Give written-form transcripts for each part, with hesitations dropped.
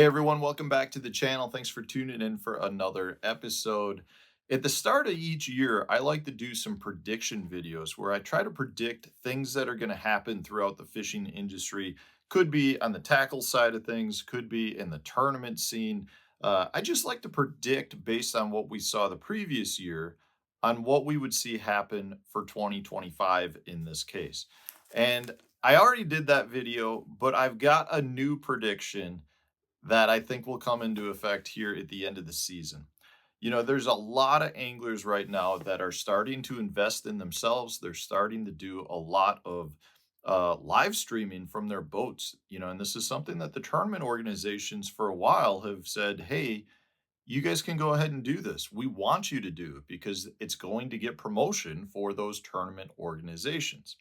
Hey everyone, welcome back to the channel. Thanks for tuning in for another episode. At the start of each year, I like to do some prediction videos where I try to predict things that are going to happen throughout the fishing industry. Could be on the tackle side of things, could be in the tournament scene. I just like to predict based on what we saw the previous year on what we would see happen for 2025 in this case. And I already did that video, but I've got a new prediction that I think will come into effect here at the end of the season. There's a lot of anglers right now that are starting to invest in themselves. They're starting to do a lot of live streaming from their boats, and this is something that the tournament organizations for a while have said, hey, you guys can go ahead and do this. We want you to do it because it's going to get promotion for those tournament organizations.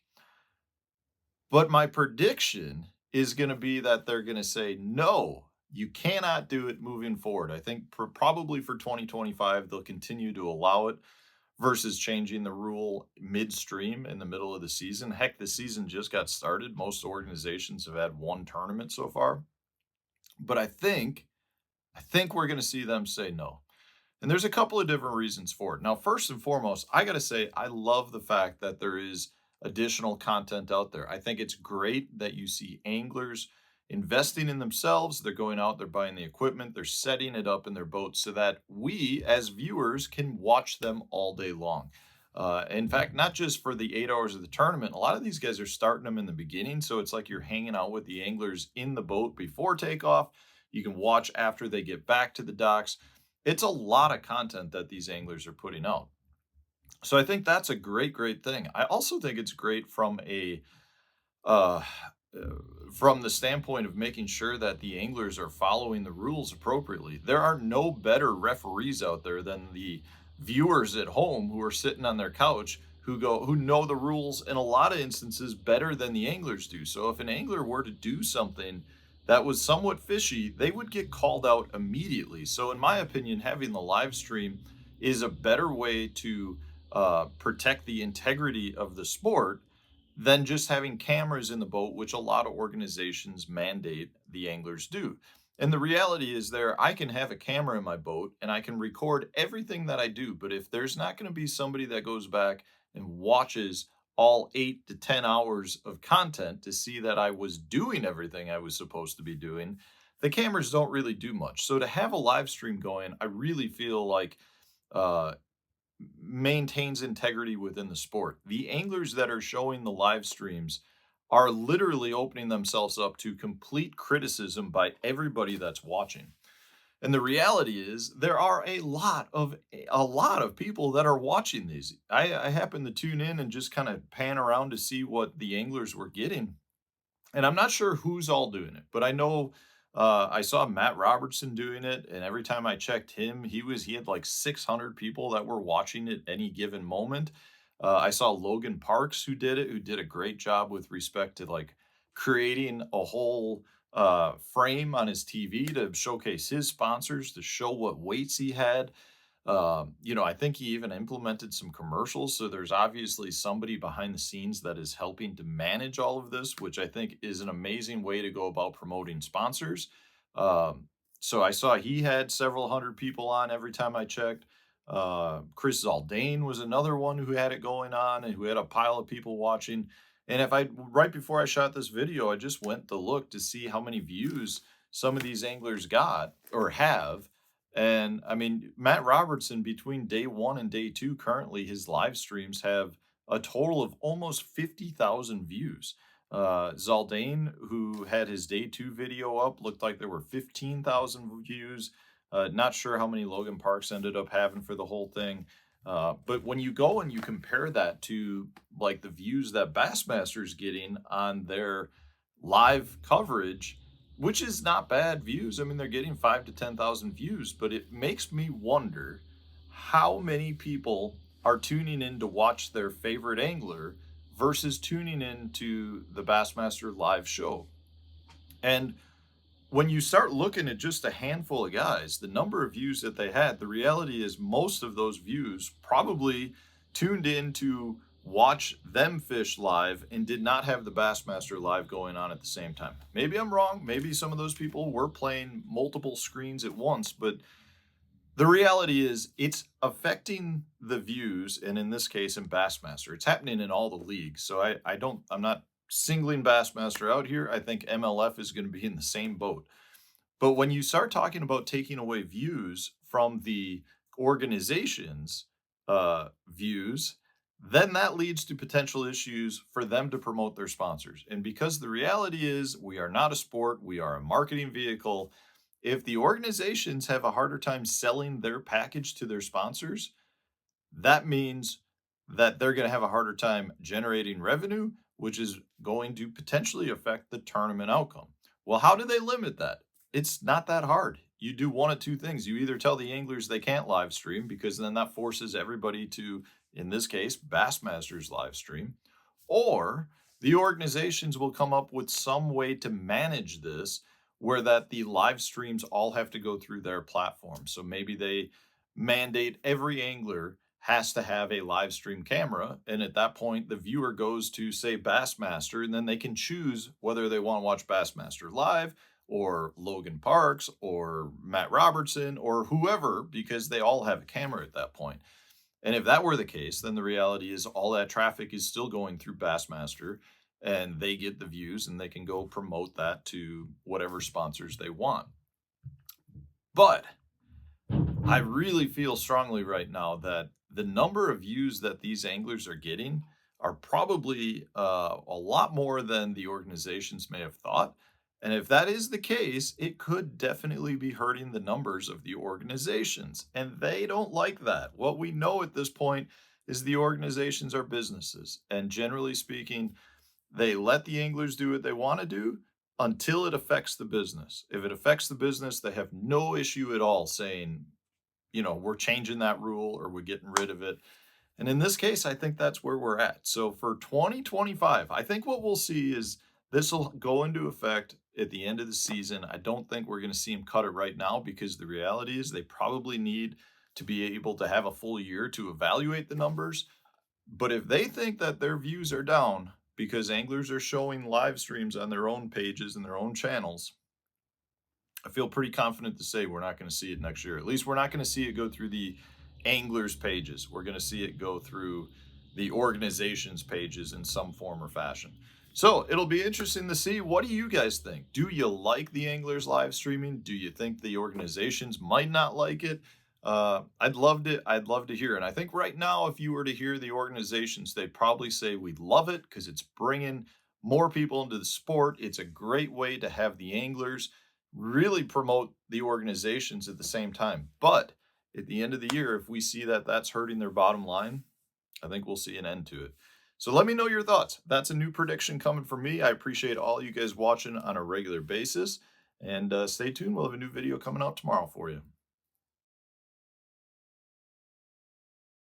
But my prediction is going to be that they're going to say, no, you cannot do it moving forward. I think probably for 2025, they'll continue to allow it versus changing the rule midstream in the middle of the season. Heck, the season just got started. Most organizations have had one tournament so far. But I think we're going to see them say no. And there's a couple of different reasons for it. Now, first and foremost, I got to say, I love the fact that there is additional content out there. I think it's great that you see anglers investing in themselves. They're going out, they're buying the equipment, they're setting it up in their boats so that we as viewers can watch them all day long. In fact, not just for the 8 hours of the tournament, a lot of these guys are starting them in the beginning. So it's like you're hanging out with the anglers in the boat before takeoff. You can watch after they get back to the docks. It's a lot of content that these anglers are putting out. So I think that's a great thing. I also think it's great uh, uh, from the standpoint of making sure that the anglers are following the rules appropriately. There are no better referees out there than the viewers at home who are sitting on their couch who know the rules in a lot of instances better than the anglers do. So if an angler were to do something that was somewhat fishy, they would get called out immediately. So in my opinion, having the live stream is a better way to protect the integrity of the sport than just having cameras in the boat, which a lot of organizations mandate the anglers do. And the reality is I can have a camera in my boat and I can record everything that I do. But if there's not going to be somebody that goes back and watches all 8 to 10 hours of content to see that I was doing everything I was supposed to be doing, the cameras don't really do much. So to have a live stream going, I really feel like uh, maintains integrity within the sport. The anglers that are showing the live streams are literally opening themselves up to complete criticism by everybody that's watching. And the reality is there are a lot of people that are watching these. I happen to tune in and just kind of pan around to see what the anglers were getting. And I'm not sure who's all doing it, but I know I saw Matt Robertson doing it, and every time I checked him, he had like 600 people that were watching at any given moment. I saw Logan Parks who did it, who did a great job with respect to like creating a whole frame on his TV to showcase his sponsors, to show what weights he had. I think he even implemented some commercials. So there's obviously somebody behind the scenes that is helping to manage all of this, which I think is an amazing way to go about promoting sponsors. Um, so I saw he had several hundred people on every time I checked. Chris Zaldane was another one who had it going on and who had a pile of people watching. And right before I shot this video, I just went to look to see how many views some of these anglers got or have. And I mean, Matt Robertson, between day one and day two, currently his live streams have a total of almost 50,000 views. Zaldane, who had his day two video up, looked like there were 15,000 views. Not sure how many Logan Parks ended up having for the whole thing. But when you go and you compare that to like the views that Bassmaster's getting on their live coverage, which is not bad views. I mean, they're getting 5 to 10,000 views, but it makes me wonder how many people are tuning in to watch their favorite angler versus tuning in to the Bassmaster live show. And when you start looking at just a handful of guys, the number of views that they had, the reality is most of those views probably tuned in to watch them fish live and did not have the Bassmaster live going on at the same time. Maybe I'm wrong. Maybe some of those people were playing multiple screens at once, but the reality is it's affecting the views. And in this case, in Bassmaster, it's happening in all the leagues. So I'm not singling Bassmaster out here. I think MLF is going to be in the same boat. But when you start talking about taking away views from the organization's views, then that leads to potential issues for them to promote their sponsors. And because the reality is, we are not a sport, we are a marketing vehicle. If the organizations have a harder time selling their package to their sponsors, that means that they're going to have a harder time generating revenue, which is going to potentially affect the tournament outcome. Well, how do they limit that? It's not that hard. You do one of two things. You either tell the anglers they can't live stream, because then that forces everybody to, in this case, Bassmasters live stream, or the organizations will come up with some way to manage this where that the live streams all have to go through their platform. So maybe they mandate every angler has to have a live stream camera. And at that point, the viewer goes to, say, Bassmaster, and then they can choose whether they want to watch Bassmaster live or Logan Parks or Matt Robertson or whoever, because they all have a camera at that point. And if that were the case, then the reality is all that traffic is still going through Bassmaster, and they get the views and they can go promote that to whatever sponsors they want. But I really feel strongly right now that the number of views that these anglers are getting are probably a lot more than the organizations may have thought. And if that is the case, it could definitely be hurting the numbers of the organizations. And they don't like that. What we know at this point is the organizations are businesses. And generally speaking, they let the anglers do what they want to do until it affects the business. If it affects the business, they have no issue at all saying, we're changing that rule or we're getting rid of it. And in this case, I think that's where we're at. So for 2025, I think what we'll see is this will go into effect at the end of the season. I don't think we're going to see them cut it right now, because the reality is they probably need to be able to have a full year to evaluate the numbers. But if they think that their views are down because anglers are showing live streams on their own pages and their own channels, I feel pretty confident to say we're not going to see it next year. At least we're not going to see it go through the anglers' pages. We're going to see it go through the organization's pages in some form or fashion. So it'll be interesting to see. What do you guys think? Do you like the anglers live streaming? Do you think the organizations might not like it? I'd love to hear. And I think right now, if you were to hear the organizations, they'd probably say we love it because it's bringing more people into the sport. It's a great way to have the anglers really promote the organizations at the same time. But at the end of the year, if we see that that's hurting their bottom line, I think we'll see an end to it. So let me know your thoughts. That's a new prediction coming from me. I appreciate all you guys watching on a regular basis. And stay tuned. We'll have a new video coming out tomorrow for you.